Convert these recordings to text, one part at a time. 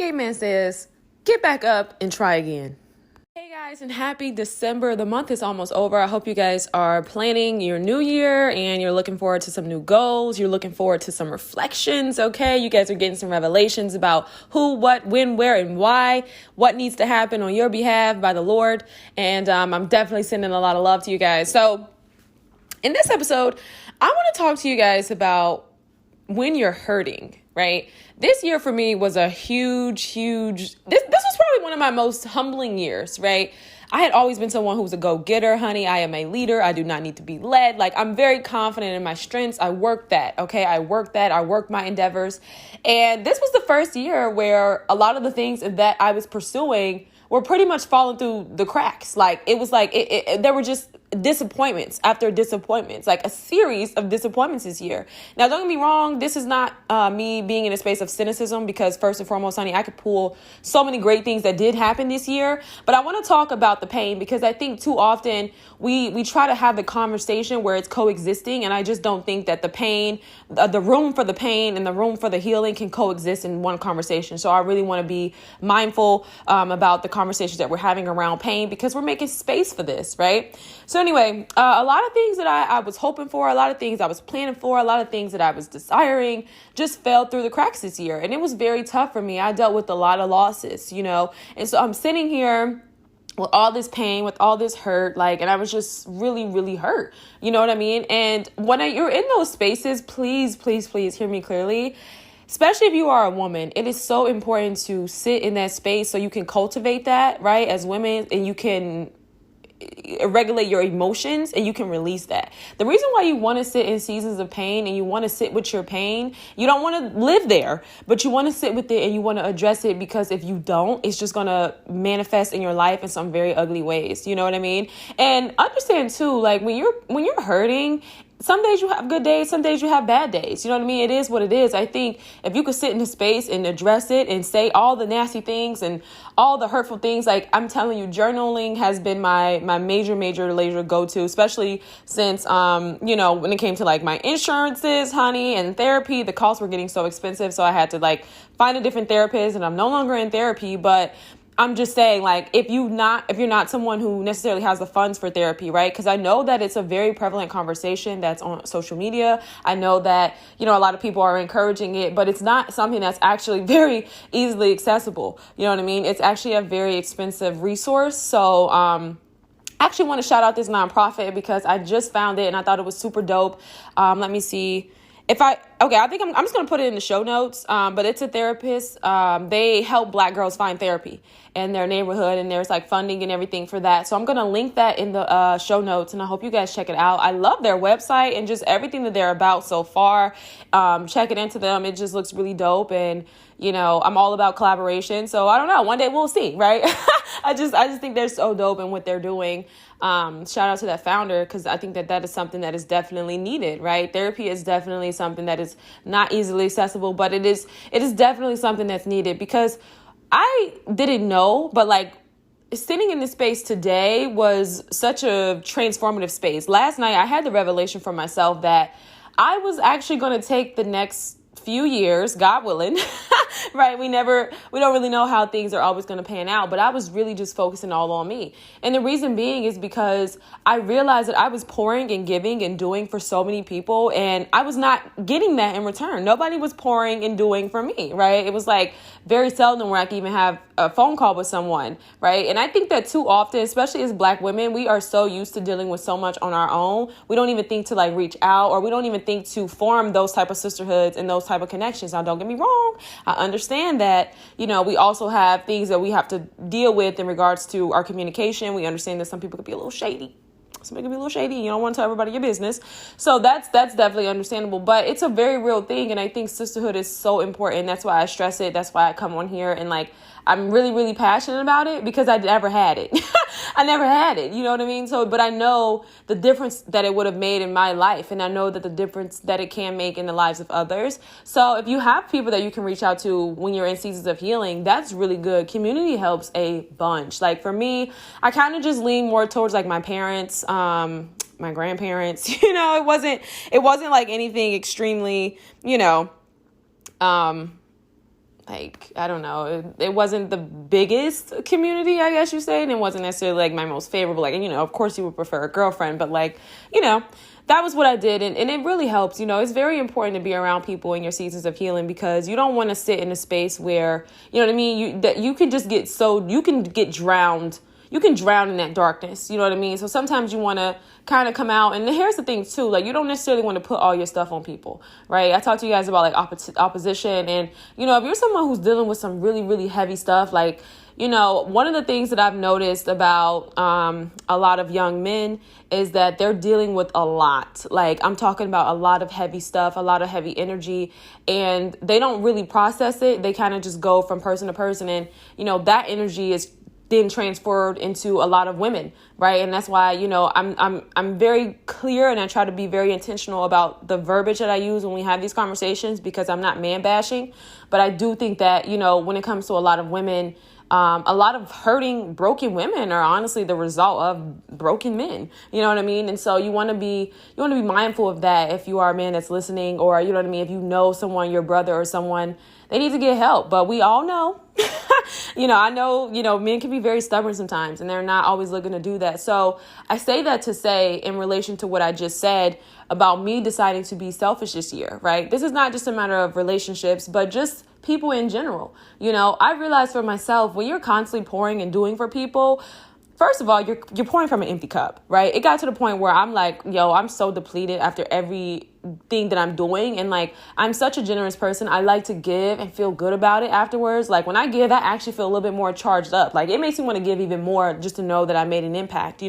Escape Man says, get back up and try again. Hey guys, and happy December. The month is almost over. I hope you guys are planning your new year and you're looking forward to some new goals. You're looking forward to some reflections, okay? You guys are getting some revelations about who, what, when, where, and why, what needs to happen on your behalf by the Lord. And I'm definitely sending a lot of love to you guys. So in this episode, I want to talk to you guys about when you're hurting, right? This year for me was a huge, this was probably one of my most humbling years, right? I had always been someone who was a go-getter, honey. I am a leader. I do not need to be led. Like, I'm very confident in my strengths. I worked that, okay? I worked my endeavors. And this was the first year where a lot of the things that I was pursuing were pretty much falling through the cracks. Like, it was like, there were just disappointments after disappointments, like a series of disappointments this year. Now, don't get me wrong. This is not me being in a space of cynicism, because first and foremost, honey, I could pull so many great things that did happen this year. But I want to talk about the pain, because I think too often we try to have the conversation where it's coexisting. And I just don't think that the pain, the room for the pain and the room for the healing can coexist in one conversation. So I really want to be mindful about the conversations that we're having around pain, because we're making space for this, right? So anyway, a lot of things that I was hoping for, a lot of things I was planning for, a lot of things that I was desiring just fell through the cracks this year. And it was very tough for me. I dealt with a lot of losses, and so I'm sitting here with all this pain, with all this hurt, and I was just really, really hurt. You know what I mean? And when you're in those spaces, please, please, please hear me clearly. Especially if you are a woman, it is so important to sit in that space so you can cultivate that, right? As women, and you can regulate your emotions and you can release that. The reason why you want to sit in seasons of pain and you want to sit with your pain, you don't want to live there, but you want to sit with it and you want to address it, because if you don't, it's just going to manifest in your life in some very ugly ways. You know what I mean? And understand too, like when you're hurting, some days you have good days, some days you have bad days. You know what I mean? It is what it is. I think if you could sit in the space and address it and say all the nasty things and all the hurtful things, like I'm telling you, journaling has been my major go-to, especially since, when it came to like my insurances, honey, and therapy, the costs were getting so expensive. So I had to find a different therapist, and I'm no longer in therapy, but I'm just saying, if you're not someone who necessarily has the funds for therapy, right? Because I know that it's a very prevalent conversation that's on social media. I know that, a lot of people are encouraging it, but it's not something that's actually very easily accessible. You know what I mean? It's actually a very expensive resource. So, I actually want to shout out this nonprofit because I just found it and I thought it was super dope. Let me see. I think I'm just going to put it in the show notes, but it's a therapist. They help Black girls find therapy in their neighborhood, and there's funding and everything for that. So I'm going to link that in the show notes, and I hope you guys check it out. I love their website and just everything that they're about so far. Check it into them. It just looks really dope, and I'm all about collaboration. So I don't know. One day we'll see, right? I just think they're so dope in what they're doing. Shout out to that founder, because I think that is something that is definitely needed, right? Therapy is definitely something that is not easily accessible, but it is definitely something that's needed, because I didn't know, but sitting in this space today was such a transformative space. Last night, I had the revelation for myself that I was actually going to take the next few years, God willing, right? We don't really know how things are always going to pan out, but I was really just focusing all on me. And the reason being is because I realized that I was pouring and giving and doing for so many people, and I was not getting that in return. Nobody was pouring and doing for me, right? It was very seldom where I could even have a phone call with someone, right? And I think that too often, especially as Black women, we are so used to dealing with so much on our own. We don't even think to reach out, or we don't even think to form those type of sisterhoods and those type of connections. Now, don't get me wrong. I understand that, we also have things that we have to deal with in regards to our communication. We understand that some people could be a little shady. Somebody can be a little shady. You don't want to tell everybody your business. So that's definitely understandable, but it's a very real thing. And I think sisterhood is so important. That's why I stress it. That's why I come on here and I'm really, really passionate about it, because I never had it. I never had it. You know what I mean? So, but I know the difference that it would have made in my life. And I know that the difference that it can make in the lives of others. So if you have people that you can reach out to when you're in seasons of healing, that's really good. Community helps a bunch. For me, I kind of just lean more towards my parents, my grandparents. It wasn't anything extremely, like, I don't know, it wasn't the biggest community, I guess you say, and it wasn't necessarily like my most favorable, like, of course you would prefer a girlfriend, but like, that was what I did. And it really helps. It's very important to be around people in your seasons of healing, because you don't want to sit in a space where, you can just you can get drowned. You can drown in that darkness. You know what I mean? So sometimes you want to kind of come out. And here's the thing too, like, you don't necessarily want to put all your stuff on people, right? I talked to you guys about like opposition. And, if you're someone who's dealing with some really, really heavy stuff, like, one of the things that I've noticed about a lot of young men is that they're dealing with a lot. Like, I'm talking about a lot of heavy stuff, a lot of heavy energy, and they don't really process it. They kind of just go from person to person. And, that energy is then transferred into a lot of women, right? And that's why, I'm very clear, and I try to be very intentional about the verbiage that I use when we have these conversations, because I'm not man bashing. But I do think that, when it comes to a lot of women, a lot of hurting, broken women are honestly the result of broken men. You know what I mean? And so you want to be mindful of that if you are a man that's listening, or, you know what I mean? If you know someone, your brother or someone, they need to get help. But we all know, I know, men can be very stubborn sometimes, and they're not always looking to do that. So I say that to say, in relation to what I just said about me deciding to be selfish this year, right? This is not just a matter of relationships, but just people in general. I realized for myself, when you're constantly pouring and doing for people, first of all, you're pouring from an empty cup, right? It got to the point where I'm like, I'm so depleted after everything that I'm doing. And like, I'm such a generous person. I like to give and feel good about it afterwards. Like, when I give, I actually feel a little bit more charged up. Like, it makes me want to give even more, just to know that I made an impact,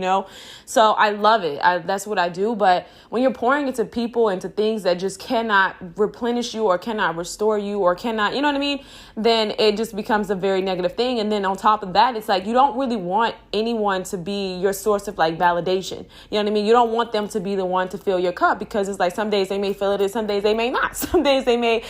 So I love it. That's what I do. But when you're pouring into people, into things that just cannot replenish you, or cannot restore you, or cannot, you know what I mean? Then it just becomes a very negative thing. And then on top of that, it's like, you don't really want anyone to be your source of like validation. You know what I mean? You don't want them to be the one to fill your cup, because it's like, some days they may feel it, and some days they may not. Some days they may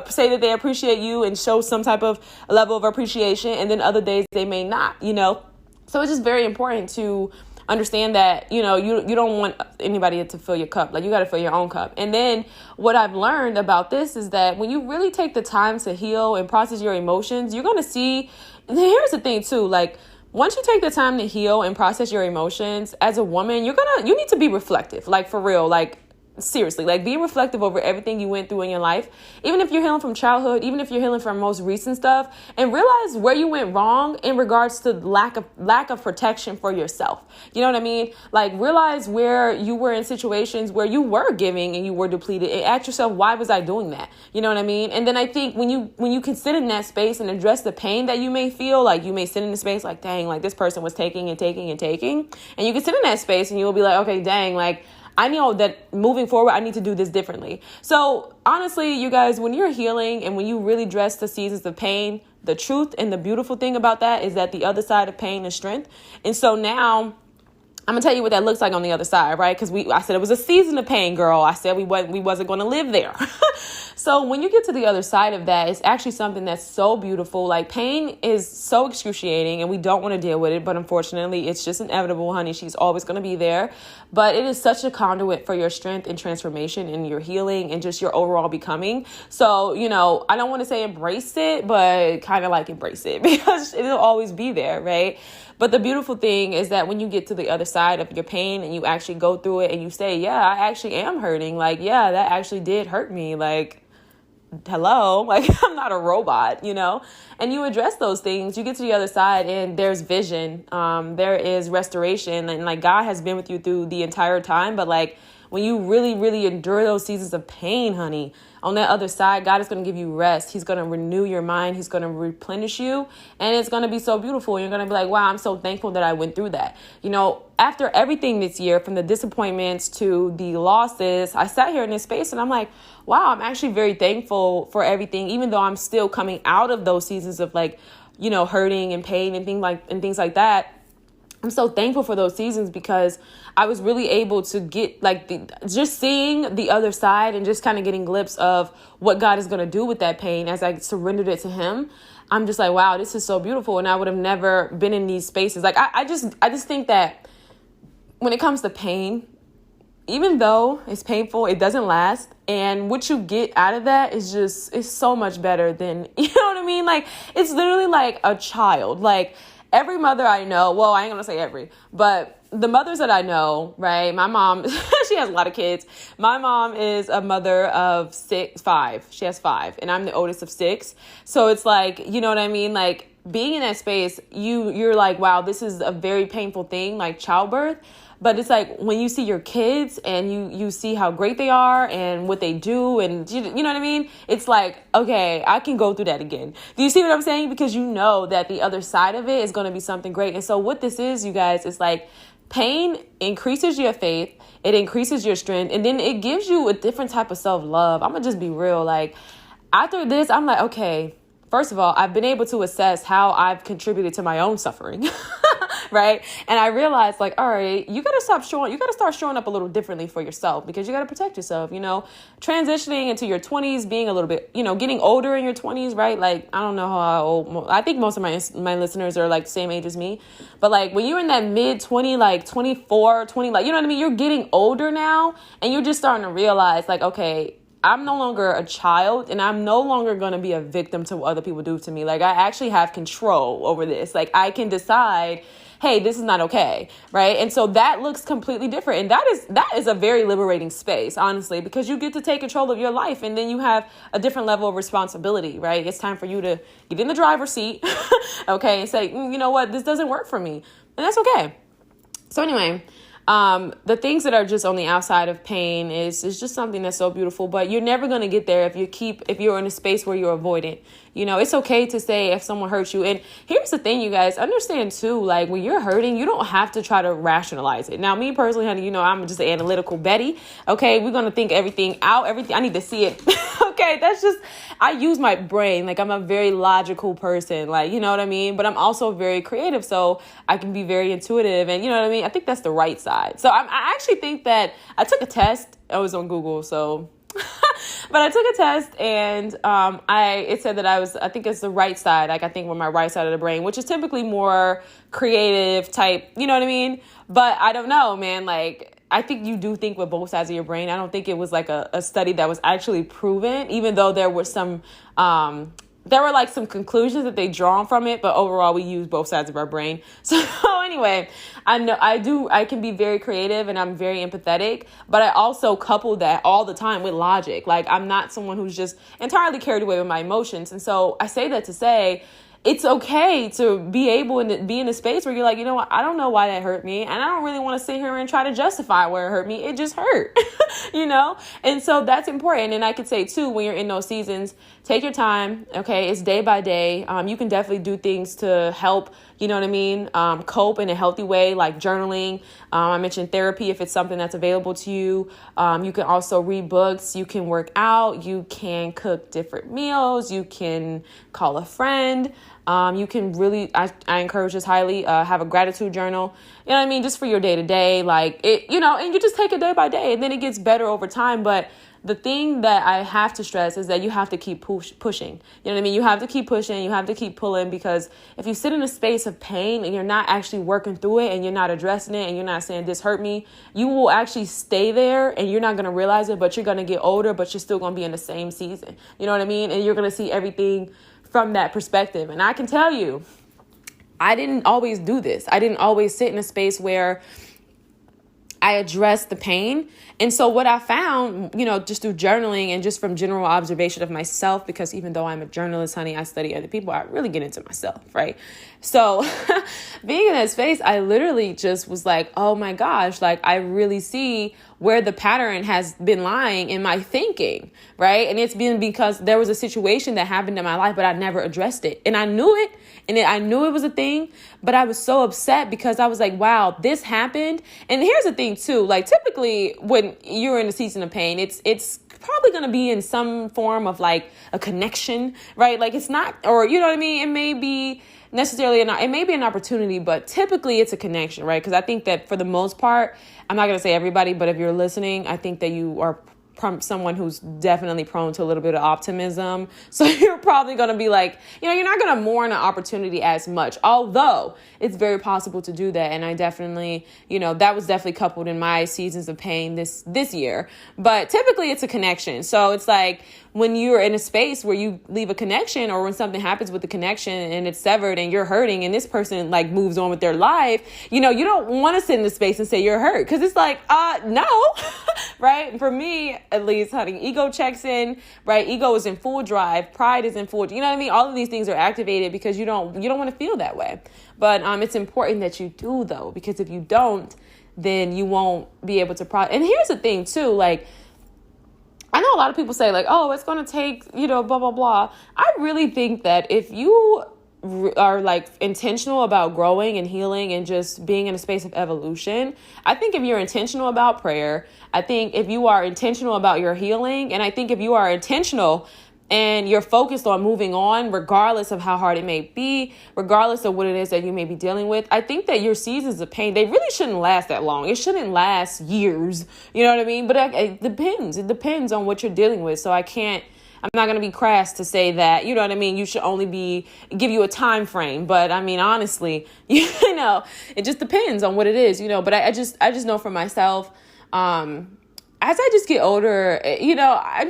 say that they appreciate you and show some type of level of appreciation, and then other days they may not, So it's just very important to understand that, you don't want anybody to fill your cup. Like, you got to fill your own cup. And then what I've learned about this is that when you really take the time to heal and process your emotions, you're going to see, here's the thing too, like, once you take the time to heal and process your emotions as a woman, you need to be reflective, like, for real, like, seriously, like, be reflective over everything you went through in your life, even if you're healing from childhood, even if you're healing from most recent stuff, and realize where you went wrong in regards to lack of protection for yourself. You know what I mean? Like, realize where you were in situations where you were giving and you were depleted, and ask yourself, why was I doing that? You know what I mean? And then I think when you can sit in that space and address the pain that you may feel, like, you may sit in the space like, dang, like, this person was taking and taking and taking, and you can sit in that space and you'll be like, okay, dang, like, I know that moving forward, I need to do this differently. So honestly, you guys, when you're healing and when you really address the seasons of pain, the truth and the beautiful thing about that is that the other side of pain is strength. And so now I'm gonna tell you what that looks like on the other side, right? Because I said it was a season of pain, girl. I said we wasn't going to live there. So when you get to the other side of that, it's actually something that's so beautiful. Like, pain is so excruciating, and we don't want to deal with it. But unfortunately, it's just inevitable, honey. She's always going to be there. But it is such a conduit for your strength and transformation and your healing and just your overall becoming. So, I don't want to say embrace it, but kind of like embrace it, because it'll always be there, right? But the beautiful thing is that when you get to the other side of your pain and you actually go through it and you say, yeah, I actually am hurting. Like, yeah, that actually did hurt me. Like, hello, like, I'm not a robot, and you address those things, you get to the other side and there's vision. There is restoration, and like, God has been with you through the entire time. But like, when you really, really endure those seasons of pain, honey, on that other side, God is going to give you rest. He's going to renew your mind. He's going to replenish you. And it's going to be so beautiful. You're going to be like, wow, I'm so thankful that I went through that. After everything this year, from the disappointments to the losses, I sat here in this space and I'm like, wow, I'm actually very thankful for everything, even though I'm still coming out of those seasons of like, hurting and pain and things like that. I'm so thankful for those seasons, because I was really able to get just seeing the other side and just kind of getting glimpse of what God is going to do with that pain as I surrendered it to him. I'm just like, wow, this is so beautiful. And I would have never been in these spaces. Like, I just think that when it comes to pain, even though it's painful, it doesn't last. And what you get out of that is just, it's so much better than, you know what I mean? Like, it's literally like a child. Like, every mother I know, well, I ain't gonna say every, but the mothers that I know, right? My mom, she has a lot of kids. My mom is a mother of five. She has five, and I'm the oldest of six. So it's like, you know what I mean? Like, being in that space, you're like, wow, this is a very painful thing, like childbirth. But it's like when you see your kids and you see how great they are and what they do, and you know what I mean? It's like, okay, I can go through that again. Do you see what I'm saying? Because you know that the other side of it is going to be something great. And so what this is, you guys, is like, pain increases your faith, it increases your strength, and then it gives you a different type of self-love. I'm going to just be real. Like, after this, I'm like, okay, first of all, I've been able to assess how I've contributed to my own suffering, right? And I realized, like, all right, you got to start showing up a little differently for yourself, because you got to protect yourself, you know, transitioning into your 20s, being a little bit, you know, getting older in your 20s, right? Like, I don't know how old, I think most of my listeners are like the same age as me, but like when you're in that mid 20, like 24, 20, like, you know what I mean? You're getting older now, and you're just starting to realize, like, okay, I'm no longer a child, and I'm no longer going to be a victim to what other people do to me. Like, I actually have control over this. Like, I can decide, hey, this is not okay, right? And so that looks completely different. And that is a very liberating space, honestly, because you get to take control of your life, and then you have a different level of responsibility, right? It's time for you to get in the driver's seat, okay, and say, you know what, this doesn't work for me. And that's okay. So anyway, the things that are just on the outside of pain is just something that's so beautiful, but you're never going to get there if you're in a space where you're avoidant. You know, it's okay to say if someone hurts you. And here's the thing, you guys, understand too, like when you're hurting, you don't have to try to rationalize it. Now, me personally, honey, you know, I'm just an analytical Betty. Okay. We're going to think everything out, I need to see it. Okay. I use my brain. Like, I'm a very logical person, like, you know what I mean? But I'm also very creative. So I can be very intuitive, and you know what I mean? I think that's the right side. So I actually think that I took a test. I was on Google. So, but I took a test, and it said that I think it's the right side. Like, I think with my right side of the brain, which is typically more creative type, you know what I mean? But I don't know, man. Like, I think you do think with both sides of your brain. I don't think it was like a study that was actually proven, even though there were some conclusions that they drawn from it, but overall we use both sides of our brain. So anyway, I can be very creative, and I'm very empathetic, but I also couple that all the time with logic. Like, I'm not someone who's just entirely carried away with my emotions. And so I say that to say, it's okay to be able to be in a space where you're like, you know what, I don't know why that hurt me, and I don't really want to sit here and try to justify where it hurt me. It just hurt, you know? And so that's important. And I could say too, when you're in those seasons, take your time. Okay. It's day by day. You can definitely do things to help, you know what I mean? Cope in a healthy way, like journaling. I mentioned therapy if it's something that's available to you. You can also read books. You can work out. You can cook different meals. You can call a friend. You can really, I encourage this highly, have a gratitude journal, you know what I mean? Just for your day to day, like it, you know, and you just take it day by day, and then it gets better over time. But the thing that I have to stress is that you have to keep pushing. You know what I mean? You have to keep pushing. You have to keep pulling, because if you sit in a space of pain and you're not actually working through it, and you're not addressing it, and you're not saying this hurt me, you will actually stay there, and you're not going to realize it, but you're going to get older, but you're still going to be in the same season. You know what I mean? And you're going to see everything from that perspective. And I can tell you, I didn't always do this. I didn't always sit in a space where I addressed the pain. And so what I found, you know, just through journaling and just from general observation of myself, because even though I'm a journalist, honey, I study other people, I really get into myself, right? So being in that space, I literally just was like, oh my gosh, like I really see where the pattern has been lying in my thinking, right? And it's been because there was a situation that happened in my life, but I never addressed it. And I knew it, and I knew it was a thing, but I was so upset because I was like, wow, this happened. And here's the thing too, like typically when you're in a season of pain, it's probably going to be in some form of like a connection, right? Like it's not, or you know what I mean? It may be necessarily, it may be an opportunity, but typically it's a connection, right? Because I think that for the most part, I'm not going to say everybody, but if you're listening, I think that you are someone who's definitely prone to a little bit of optimism. So you're probably going to be like, you're not going to mourn an opportunity as much, although it's very possible to do that. And I definitely, that was definitely coupled in my seasons of pain this year. But typically it's a connection. So it's like when you're in a space where you leave a connection, or when something happens with the connection and it's severed and you're hurting and this person like moves on with their life, you don't want to sit in the space and say you're hurt, because it's like, no, right? For me, at least, honey, ego checks in, right? Ego is in full drive. Pride is in full, you know what I mean? All of these things are activated because you don't want to feel that way. But it's important that you do, though, because if you don't, then you won't be able to And here's the thing too, like, I know a lot of people say like, oh, it's going to take, blah, blah, blah. I really think that if you are like intentional about growing and healing and just being in a space of evolution, I think if you're intentional about prayer, I think if you are intentional about your healing, and I think if you are intentional and you're focused on moving on, regardless of how hard it may be, regardless of what it is that you may be dealing with, I think that your seasons of pain, they really shouldn't last that long. It shouldn't last years. You know what I mean? But it depends. It depends on what you're dealing with. So I'm not going to be crass to say that, you know what I mean, you should only give you a time frame. But I mean, honestly, it just depends on what it is, but I just know for myself, as I just get older, I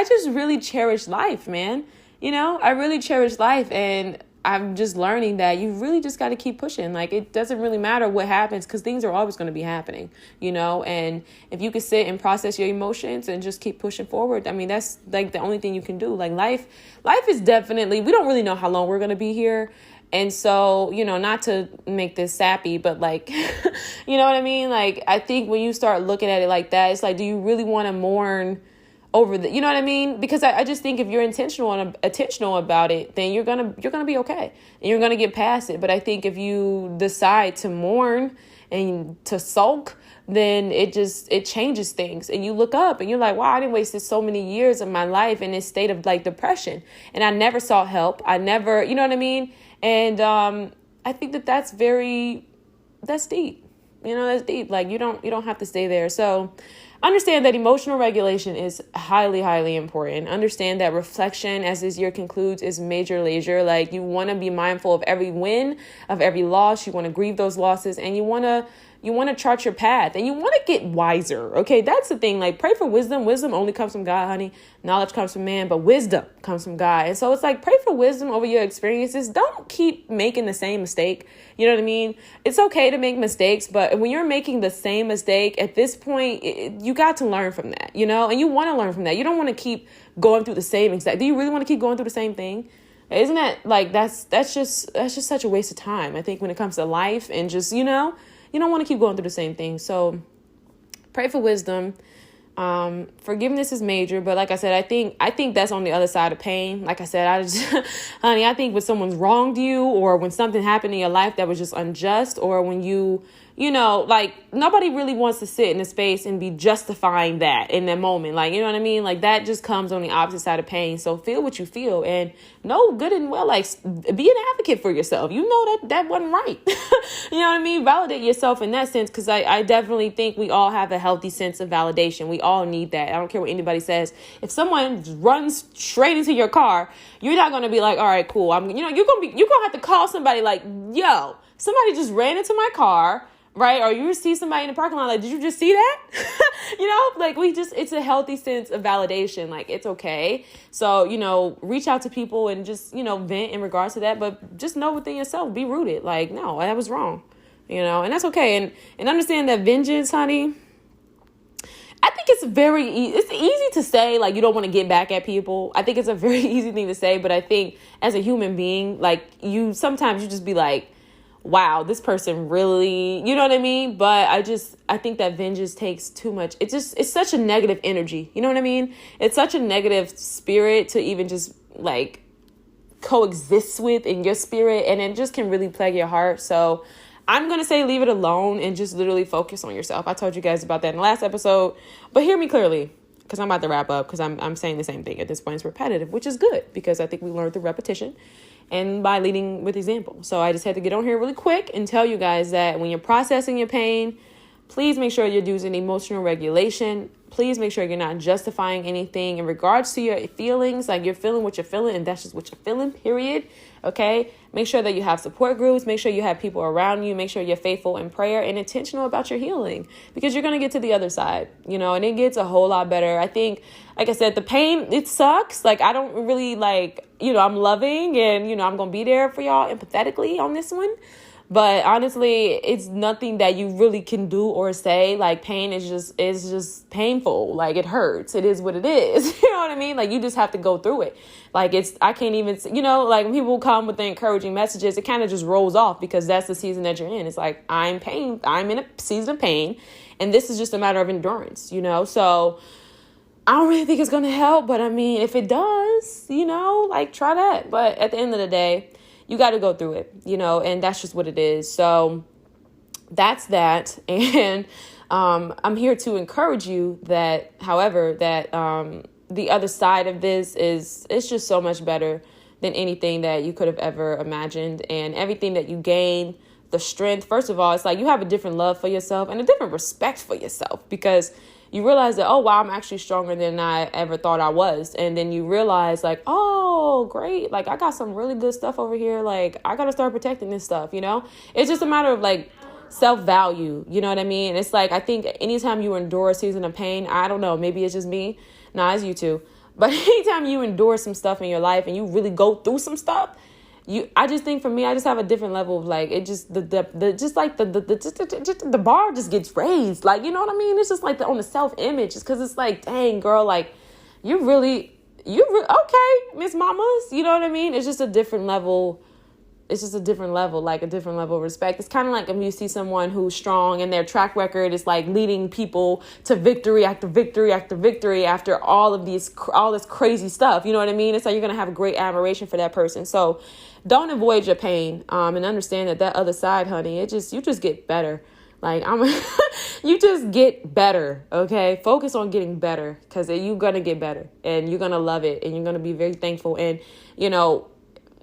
just really cherish life, man. I really cherish life, and I'm just learning that you really just got to keep pushing. Like, it doesn't really matter what happens, because things are always going to be happening, and if you could sit and process your emotions and just keep pushing forward, I mean, that's like the only thing you can do. Like, life is definitely, we don't really know how long we're going to be here. And so, not to make this sappy, but like, you know what I mean? Like, I think when you start looking at it like that, it's like, do you really want to mourn over you know what I mean? Because I just think if you're intentional about it, then you're gonna be okay, and you're gonna get past it. But I think if you decide to mourn and to sulk, then it changes things, and you look up and you're like, wow, I didn't waste so many years of my life in this state of like depression, and I never sought help. I never, you know what I mean? And I think that's deep. That's deep. Like, you don't have to stay there. So understand that emotional regulation is highly, highly important. Understand that reflection as this year concludes is major leisure. Like, you want to be mindful of every win, of every loss. You want to grieve those losses, and you want to chart your path, and you want to get wiser. Okay, that's the thing. Like, pray for wisdom. Wisdom only comes from God, honey. Knowledge comes from man, but wisdom comes from God. And so it's like, pray for wisdom over your experiences. Don't keep making the same mistake. You know what I mean? It's okay to make mistakes, but when you're making the same mistake at this point, you got to learn from that, and you want to learn from that. You don't want to keep going through the same exact. Do you really want to keep going through the same thing? Isn't that like, that's just such a waste of time, I think, when it comes to life, and just, you don't want to keep going through the same thing. So pray for wisdom. Forgiveness is major, but like I said, I think that's on the other side of pain. Like I said, honey, I think when someone's wronged you, or when something happened in your life that was just unjust, or when like, nobody really wants to sit in a space and be justifying that in that moment. Like, you know what I mean? Like, that just comes on the opposite side of pain. So feel what you feel, and know good and well, like, be an advocate for yourself. That wasn't right. You know what I mean? Validate yourself in that sense, because I definitely think we all have a healthy sense of validation. We all need that. I don't care what anybody says. If someone runs straight into your car, you're not going to be like, all right, cool. You're going to have to call somebody like, yo, somebody just ran into my car. Right? Or you see somebody in the parking lot, like, did you just see that? Like, it's a healthy sense of validation. Like, it's okay. So, reach out to people and just, vent in regards to that, but just know within yourself, be rooted. Like, no, that was wrong, and that's okay. And understand that vengeance, honey, I think it's it's easy to say, like, you don't want to get back at people. I think it's a very easy thing to say, but I think as a human being, like, sometimes you just be like, wow, this person really, you know what I mean? But I think that vengeance takes too much. It's such a negative energy. You know what I mean? It's such a negative spirit to even just like coexist with in your spirit. And it just can really plague your heart. So I'm going to say leave it alone and just literally focus on yourself. I told you guys about that in the last episode, but hear me clearly, because I'm about to wrap up, because I'm saying the same thing at this point. It's repetitive, which is good, because I think we learned through repetition and by leading with example. So I just had to get on here really quick and tell you guys that when you're processing your pain, please make sure you're using emotional regulation. please make sure you're not justifying anything in regards to your feelings. Like, you're feeling what you're feeling, and that's just what you're feeling, period. Okay. Make sure that you have support groups. Make sure you have people around you. Make sure you're faithful in prayer and intentional about your healing, because you're going to get to the other side, and it gets a whole lot better. I think, like I said, the pain, it sucks. Like, I don't really I'm loving, and, I'm going to be there for y'all empathetically on this one. But honestly, it's nothing that you really can do or say. Like, pain is just painful. Like, it hurts. It is what it is. You know what I mean? Like, you just have to go through it. Like, I can't even, like, when people come with the encouraging messages, it kind of just rolls off, because that's the season that you're in. It's like, I'm in a season of pain, and this is just a matter of endurance, So I don't really think it's going to help. But I mean, if it does, try that. But at the end of the day, you got to go through it, and that's just what it is. So that's that. And I'm here to encourage you that, however, that the other side of this it's just so much better than anything that you could have ever imagined. And everything that you gain, the strength, first of all, it's like you have a different love for yourself and a different respect for yourself, because you realize that, oh, wow, I'm actually stronger than I ever thought I was. And then you realize, like, oh, great. Like, I got some really good stuff over here. Like, I got to start protecting this stuff, It's just a matter of, like, self-value. You know what I mean? It's like, I think anytime you endure a season of pain, I don't know, maybe it's just me. Nah, it's you too. But anytime you endure some stuff in your life and you really go through some stuff, I just think, for me, I just have a different level of, like, it just, the bar just gets raised. Like, you know what I mean? It's just like on the self-image, because it's like, dang, girl, like, you really, okay, Miss Mamas, you know what I mean? It's just a different level. It's just a different level, like a different level of respect. It's kind of like when you see someone who's strong and their track record is like leading people to victory after victory after victory after all this crazy stuff. You know what I mean? It's like you're going to have a great admiration for that person. So don't avoid your pain, and understand that other side, honey, you just get better. Like, you just get better. Okay. Focus on getting better, because you're going to get better, and you're going to love it, and you're going to be very thankful. And,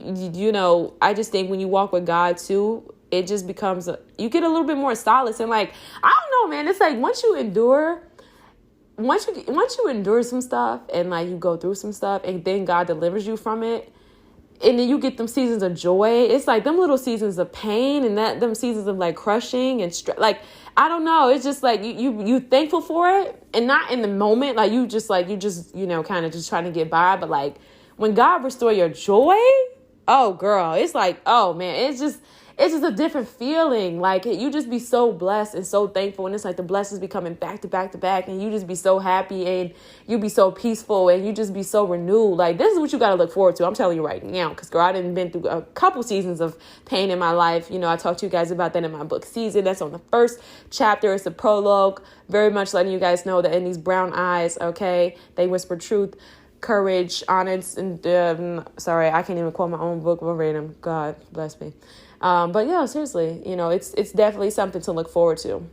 I just think when you walk with God too, it just becomes, you get a little bit more solace. And, like, I don't know, man, it's like once you endure some stuff, and, like, you go through some stuff, and then God delivers you from it, and then you get them seasons of joy. It's like them little seasons of pain, and them seasons of, like, crushing and like, I don't know. It's just like you thankful for it, and not in the moment. Like, you just kind of just trying to get by. But, like, when God restore your joy, oh, girl, it's like, oh, man, it's just a different feeling. Like, you just be so blessed and so thankful. And it's like the blessings be coming back to back to back. And you just be so happy, and you be so peaceful, and you just be so renewed. Like, this is what you got to look forward to. I'm telling you right now. Because, girl, I done been through a couple seasons of pain in my life. I talked to you guys about that in my book Season. That's on the first chapter. It's a prologue. Very much letting you guys know that in these brown eyes, okay, they whisper truth, courage, honest, and sorry, I can't even quote my own book verbatim. God bless me. But yeah, seriously, it's definitely something to look forward to.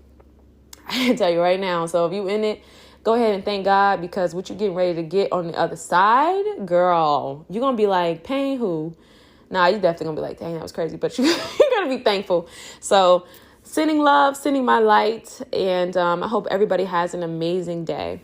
I can tell you right now. So if you in it, go ahead and thank God, because what you're getting ready to get on the other side, girl, you're going to be like, pain who? Nah, you're definitely going to be like, dang, that was crazy. But you're going to be thankful. So sending love, sending my light. And I hope everybody has an amazing day.